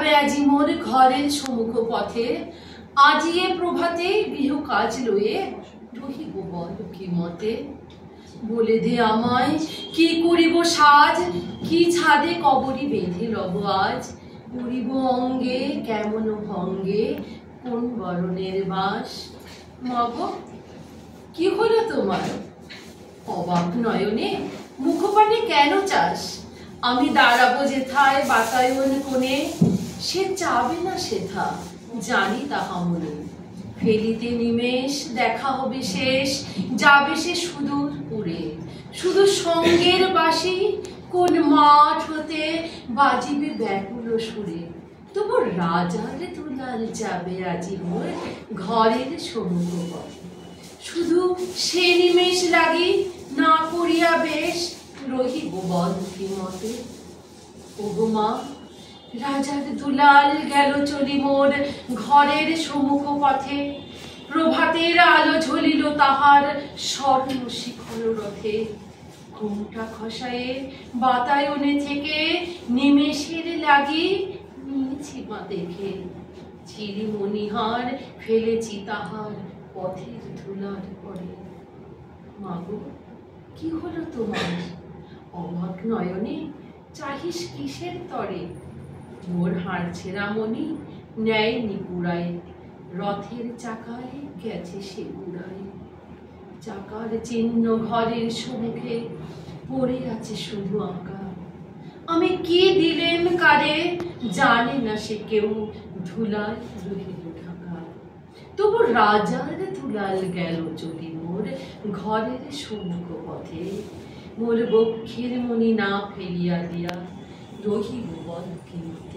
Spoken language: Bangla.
যাবে আজি মোর ঘরের সম্মুখ পথে, আজিয়ে প্রভাতে গৃহ কাজ লয়ে রহিব বল কি মতে। বলে দে আমায় কি করিব সাজ, কি ছাদে কবরী বেঁধে লব আজ। করিব অঙ্গে কেমন ভঙ্গে, কোন বরণের বাস। মাগো কি হলো তোমার, অবাক নয়নে মুখপানে কেন চাস। আমি দাঁড়াবো যেথায় বাতায়ন কোণে, সে চাবে না সেথা জানি তাহা মনে। ফেলিতে নিমেষ দেখা হবে শেষ, যাবে সে সুদূর পুরে। শুধু সঙ্গের বাঁশি কোন মাঠ হতে বাজিবে ব্যাকুল সুরে। তবু রাজার দুলাল যাবে আজি মোর ঘরের সম্মুখ পথে। শুধু সে নিমেষ লাগি না করিয়া বেশ, রহিব বল কি মতে। ওগো মা, রাজার দুলাল গেল চলি মোর ঘরের সম্মুখ পথে। প্রভাতের আলো ঝলিল তাহার স্বর্ণ শিখর রথে। ঘোমটা খসায়ে বাতায়নে থেকে নিমেষের লাগি নিয়েছি মা দেখে। চিরি মণিহার ফেলেছি তাহার পথের ধুলার পরে। মাগো কি হলো তোমার, অবাক নয়নে চাহিস কিসের তরে। মোর হাড় ছেঁড়া মণি ন্যায় নিপুড়ায়, রথের চাকায় গেছে সে উড়ায়। চাকার চিহ্ন ঘরের সম্মুখে পড়ে আছে শুধু আঁকা। আমি কি দিলেন কারে জানে না সে কেউ, ধুলায় রহিল ঢাকা। তবু রাজার দুলাল গেল চলি মোর ঘরের সম্মুখ পথে। মোর বক্ষের মণি না ফেলিয়া দিয়া রহিব বল কি মতে।